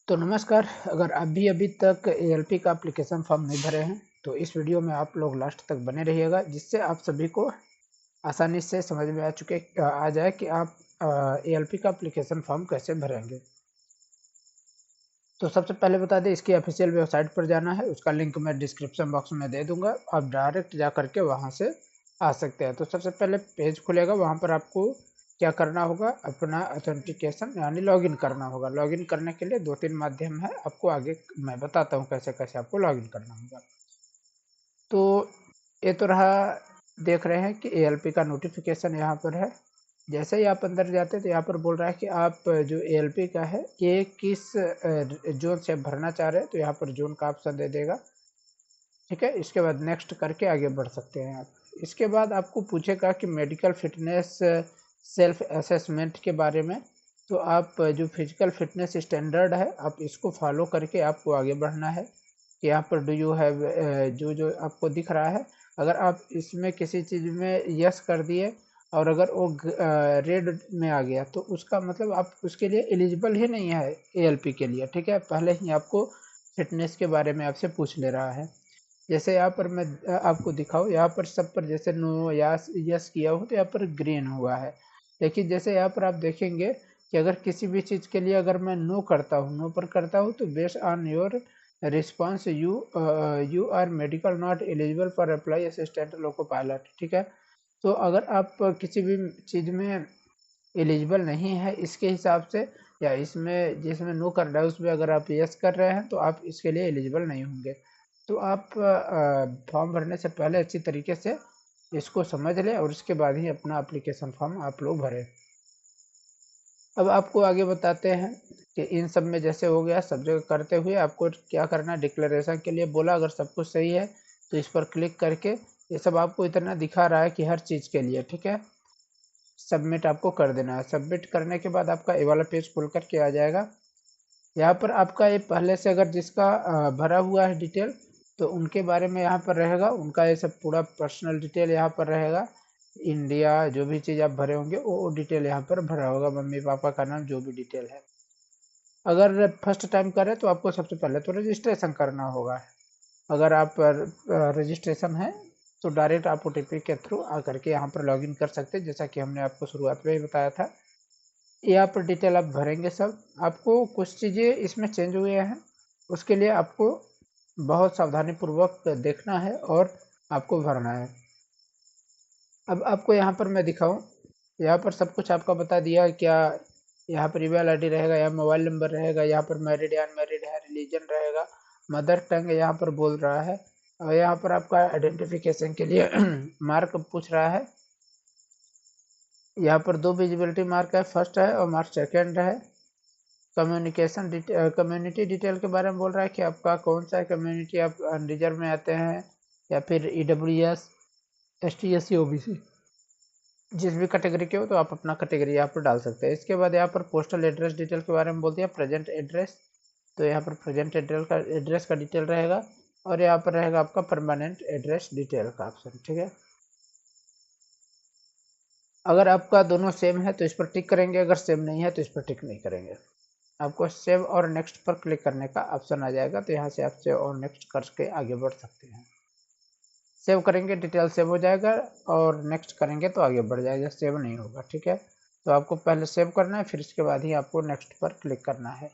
तो नमस्कार। अगर आप भी अभी तक एएलपी का एप्लीकेशन फॉर्म नहीं भरे हैं तो इस वीडियो में आप लोग लास्ट तक बने रहिएगा, जिससे आप सभी को आसानी से समझ में आ जाए कि आप एएलपी का एप्लीकेशन फॉर्म कैसे भरेंगे। तो सबसे पहले बता दें, इसकी ऑफिशियल वेबसाइट पर जाना है। उसका लिंक मैं डिस्क्रिप्शन बॉक्स में दे दूंगा, आप डायरेक्ट जा करके वहां से आ सकते हैं। तो सबसे पहले पेज खुलेगा, वहां पर आपको क्या करना होगा, अपना ऑथेंटिकेशन यानी लॉगिन करना होगा। लॉगिन करने के लिए 2-3 माध्यम है, आपको आगे मैं बताता हूँ कैसे कैसे आपको लॉगिन करना होगा। तो ये तो रहा, देख रहे हैं कि एएलपी का नोटिफिकेशन यहाँ पर है। जैसे ही आप अंदर जाते हैं तो यहाँ पर बोल रहा है कि आप जो एएलपी का है ये किस जोन से भरना चाह रहे हैं, तो यहाँ पर जोन का ऑप्शन दे देगा। ठीक है, इसके बाद नेक्स्ट करके आगे बढ़ सकते हैं आप। इसके बाद आपको पूछेगा कि मेडिकल फिटनेस सेल्फ असेसमेंट के बारे में। तो आप जो फिजिकल फिटनेस स्टैंडर्ड है आप इसको फॉलो करके आपको आगे बढ़ना है। यहाँ पर डू यू हैव जो जो आपको दिख रहा है, अगर आप इसमें किसी चीज़ में यस कर दिए और अगर वो रेड में आ गया तो उसका मतलब आप उसके लिए एलिजिबल ही नहीं है एएलपी के लिए। ठीक है, पहले ही आपको फिटनेस के बारे में आपसे पूछ ले रहा है। जैसे यहाँ पर मैं आपको दिखाऊँ, यहाँ पर सब पर जैसे नो यस यस किया हो तो यहाँ पर ग्रीन हुआ है। लेकिन जैसे यहाँ पर आप देखेंगे कि अगर किसी भी चीज़ के लिए अगर मैं नो करता हूँ, नो पर करता हूँ, तो based on your response you are medical not eligible for apply assistant loco pilot. ठीक है, तो अगर आप किसी भी चीज़ में एलिजिबल नहीं है इसके हिसाब से, या इसमें जिसमें नो कर रहा है उसमें अगर आप यस कर रहे हैं तो आप इसके लिए एलिजिबल नहीं होंगे। तो आप फॉर्म भरने से पहले अच्छी तरीके से इसको समझ लें और उसके बाद ही अपना एप्लीकेशन फॉर्म आप लोग भरें। अब आपको आगे बताते हैं कि इन सब में जैसे हो गया, सब जगह करते हुए आपको क्या करना है। डिक्लेरेशन के लिए बोला, अगर सब कुछ सही है तो इस पर क्लिक करके ये सब आपको इतना दिखा रहा है कि हर चीज़ के लिए ठीक है, सबमिट आपको कर देना है। सबमिट करने के बाद आपका ये वाला पेज खुल करके आ जाएगा। यहाँ पर आपका ये पहले से अगर जिसका भरा हुआ है डिटेल, तो उनके बारे में यहाँ पर रहेगा, उनका ये सब पूरा पर्सनल डिटेल यहाँ पर रहेगा। इंडिया जो भी चीज़ आप भरे होंगे वो डिटेल यहाँ पर भरा होगा, मम्मी पापा का नाम जो भी डिटेल है। अगर फर्स्ट टाइम करें तो आपको सबसे पहले तो रजिस्ट्रेशन करना होगा। अगर आप रजिस्ट्रेशन है तो डायरेक्ट आप ओटीपी के थ्रू आकर के यहाँ पर लॉगिन कर सकते हैं, जैसा कि हमने आपको शुरुआत में ही बताया था। यहाँ पर डिटेल आप भरेंगे सब। आपको कुछ चीज़ें इसमें चेंज हुए हैं, उसके लिए आपको बहुत सावधानी पूर्वक देखना है और आपको भरना है। अब आपको यहाँ पर मैं दिखाऊं, यहाँ पर सब कुछ आपका बता दिया क्या। यहाँ पर ईमेल आईडी रहेगा, यहाँ मोबाइल नंबर रहेगा, यहाँ पर मैरिड या अनमैरिड है, रिलीजन रहेगा, मदर टंग यहाँ पर बोल रहा है, और यहाँ पर आपका आइडेंटिफिकेशन के लिए मार्क पूछ रहा है। यहाँ पर 2 विजिबिलिटी मार्क है, फर्स्ट है और मार्क सेकेंड है। कम्युनिकेशन कम्युनिटी डिटेल के बारे में बोल रहा है कि आपका कौन सा कम्युनिटी, आप अनरिजर्व में आते हैं या फिर ईडब्ल्यूएस, एसटी, एससी, ओबीसी, जिस भी कैटेगरी के हो तो आप अपना कैटेगरी यहाँ पर डाल सकते हैं। इसके बाद यहाँ पर पोस्टल एड्रेस डिटेल के बारे में बोल दिया, प्रेजेंट एड्रेस, तो यहाँ पर प्रेजेंट एड्रेस का डिटेल रहेगा, और यहाँ पर रहेगा आपका परमानेंट एड्रेस डिटेल का ऑप्शन। ठीक है, अगर आपका दोनों सेम है तो इस पर टिक करेंगे, अगर सेम नहीं है तो इस पर टिक नहीं करेंगे। आपको सेव और नेक्स्ट पर क्लिक करने का ऑप्शन आ जाएगा, तो यहाँ से आप सेव और नेक्स्ट करके आगे बढ़ सकते हैं। सेव करेंगे डिटेल सेव हो जाएगा, और नेक्स्ट करेंगे तो आगे बढ़ जाएगा, सेव नहीं होगा। ठीक है, तो आपको पहले सेव करना है, फिर इसके बाद ही आपको नेक्स्ट पर क्लिक करना है।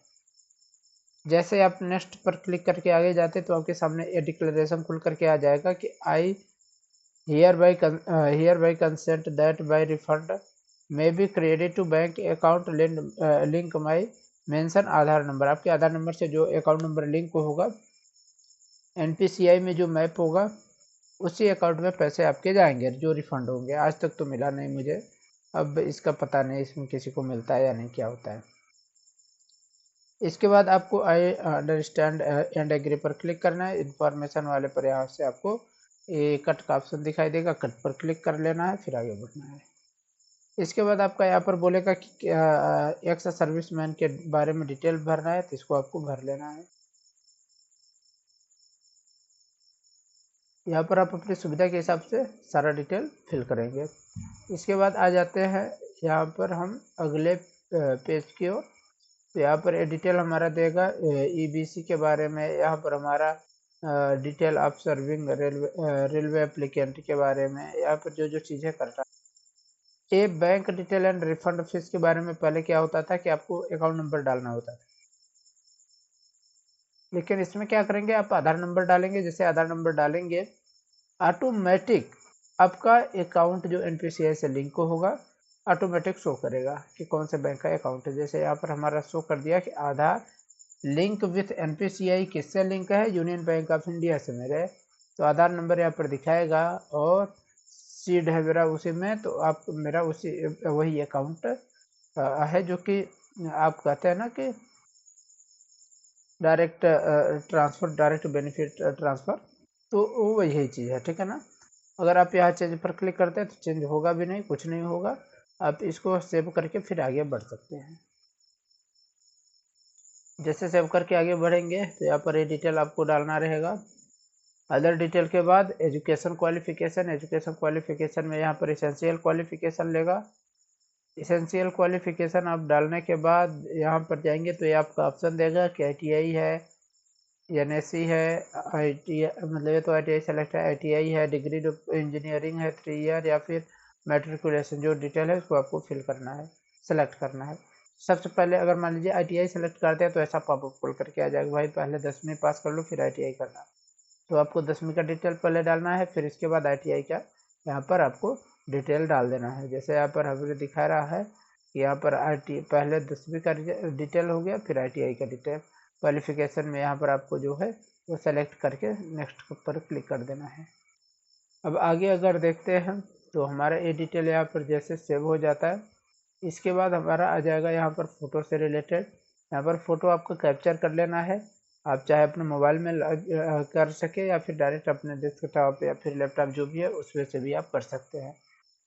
जैसे आप नेक्स्ट पर क्लिक करके आगे जाते तो आपके सामने ये डिक्लेरेशन खुल करके आ जाएगा कि I hereby consent that by refund may be credit to bank account link my mention Aadhaar number. आपके आधार नंबर से जो अकाउंट नंबर लिंक होगा, एनपीसीआई में जो मैप होगा, उसी अकाउंट में पैसे आपके जाएंगे जो रिफंड होंगे। आज तक तो मिला नहीं मुझे, अब इसका पता नहीं इसमें किसी को मिलता है या नहीं, क्या होता है। इसके बाद आपको आई अंडरस्टैंड एंड एग्री पर क्लिक करना है। इन्फॉर्मेशन वाले पर यहाँ से आपको ये कट का ऑप्शन दिखाई देगा, कट पर क्लिक कर लेना है, फिर आगे बढ़ना है। इसके बाद आपका यहाँ पर बोलेगा कि एक्स सर्विसमैन के बारे में डिटेल भरना है, तो इसको आपको भर लेना है। यहाँ पर आप अपनी सुविधा के हिसाब से सारा डिटेल फिल करेंगे। इसके बाद आ जाते हैं यहाँ पर हम अगले पेज की ओर। तो यहाँ पर ये डिटेल हमारा देगा ईबीसी के बारे में। यहाँ पर हमारा detail of serving railway applicant के बारे में, यहाँ पर जो जो चीज़ें करता है। ये bank detail and refund fees के बारे में पहले क्या होता था कि आपको अकाउंट नंबर डालना होता था, लेकिन इसमें क्या करेंगे, आप आधार नंबर डालेंगे। जैसे आधार नंबर डालेंगे, ऑटोमेटिक आपका अकाउंट जो एनपीसीआई से लिंक होगा ऑटोमेटिक शो करेगा कि कौन से बैंक का अकाउंट है। जैसे यहाँ पर हमारा शो कर दिया कि आधार लिंक विथ एनपीसीआई किससे लिंक है, यूनियन बैंक ऑफ इंडिया से मेरे, तो आधार नंबर यहाँ पर दिखाएगा और सीड है मेरा उसी में, तो आप मेरा उसी वही अकाउंट है जो कि आप कहते हैं ना कि direct transfer, direct benefit transfer, तो वो वही चीज़ है, ठीक है ना। अगर आप यहाँ चेंज पर क्लिक करते हैं तो चेंज होगा भी नहीं, कुछ नहीं होगा। आप इसको सेव करके फिर आगे बढ़ सकते हैं। जैसे सेव करके आगे बढ़ेंगे तो यहाँ पर ये डिटेल आपको डालना रहेगा। अदर डिटेल के बाद एजुकेशन क्वालिफिकेशन, एजुकेशन क्वालिफिकेशन में यहाँ पर इसेंशियल क्वालिफिकेशन लेगा। इसेंशियल क्वालिफिकेशन आप डालने के बाद यहाँ पर जाएंगे तो ये आपका ऑप्शन देगा कि आईटीआई है, एनएससी है, आई मतलब ये तो आईटीआई सेलेक्ट है, आईटीआई है, डिग्री इंजीनियरिंग है 3 ईयर, या फिर मैट्रिकुलेशन। जो डिटेल है उसको आपको फिल करना है, सेलेक्ट करना है। सबसे पहले अगर मान लीजिए आईटीआई सेलेक्ट करते हैं तो ऐसा पॉपअप खोल करके आ जाएगा, भाई पहले 10वीं पास कर लो फिर आईटीआई करना। तो आपको 10वीं का डिटेल पहले डालना है, फिर इसके बाद आईटीआई का यहाँ पर आपको डिटेल डाल देना है। जैसे यहाँ पर हमें दिखा रहा है कि यहाँ पर पहले 10वीं का डिटेल हो गया, फिर आईटीआई का डिटेल। क्वालिफिकेशन में यहाँ पर आपको जो है वो सेलेक्ट करके नेक्स्ट पर क्लिक कर देना है। अब आगे अगर देखते हैं तो हमारा ये डिटेल यहाँ पर जैसे सेव हो जाता है, इसके बाद हमारा आ जाएगा यहाँ पर फ़ोटो से रिलेटेड। यहाँ पर फ़ोटो आपको कैप्चर कर लेना है। आप चाहे अपने मोबाइल में कर सके या फिर डायरेक्ट अपने डेस्कटॉप या फिर लैपटॉप जो भी है उसमें से भी आप कर सकते हैं।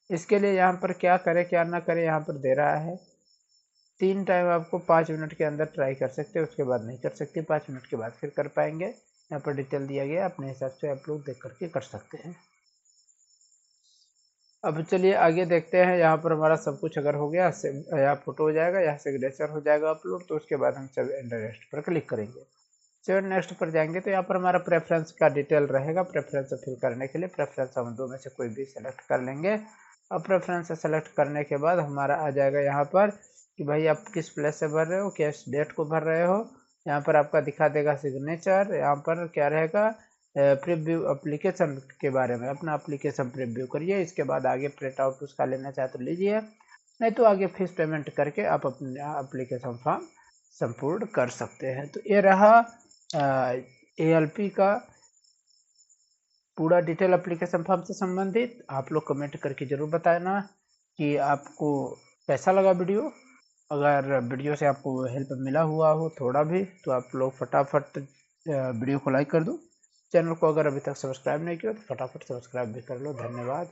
इसके लिए यहाँ पर क्या करें क्या ना करें यहाँ पर दे रहा है। 3 टाइम आपको 5 मिनट के अंदर ट्राई कर सकते हैं, उसके बाद नहीं कर सकते। 5 मिनट के बाद फिर कर पाएंगे। यहाँ पर डिटेल दिया गया, अपने हिसाब से आप लोग देख करके कर सकते हैं। अब चलिए आगे देखते हैं। यहाँ पर हमारा सब कुछ अगर हो गया, यहाँ फोटो हो जाएगा, यहाँ सिग्नेचर हो जाएगा अपलोड, तो उसके बाद हम सेव एंड नेक्स्ट पर क्लिक करेंगे। सेव एंड नेक्स्ट पर जाएंगे तो यहाँ पर हमारा प्रेफरेंस का डिटेल रहेगा। प्रेफरेंस फिल करने के लिए प्रेफरेंस हम दो में से कोई भी सेलेक्ट कर लेंगे। अब प्रेफरेंस सेलेक्ट करने के बाद हमारा आ जाएगा यहाँ पर कि भाई आप किस प्लेस से भर रहे हो, किस डेट को भर रहे हो। यहाँ पर आपका दिखा देगा सिग्नेचर। यहाँ पर क्या रहेगा, प्रीव्यू एप्लीकेशन के बारे में, अपना एप्लीकेशन प्रीव्यू करिए। इसके बाद आगे प्रिंट आउट उसका लेना चाहे तो लीजिए, नहीं तो आगे फीस पेमेंट करके आप अपने एप्लीकेशन फॉर्म संपूर्ण कर सकते हैं। तो ये रहा ALP का पूरा डिटेल एप्लीकेशन फॉर्म से संबंधित। आप लोग कमेंट करके ज़रूर बताना कि आपको कैसा लगा वीडियो। अगर वीडियो से आपको हेल्प मिला हुआ हो थोड़ा भी, तो आप लोग फटाफट वीडियो को लाइक कर दो। चैनल को अगर अभी तक सब्सक्राइब नहीं किया तो फटाफट सब्सक्राइब भी कर लो। धन्यवाद।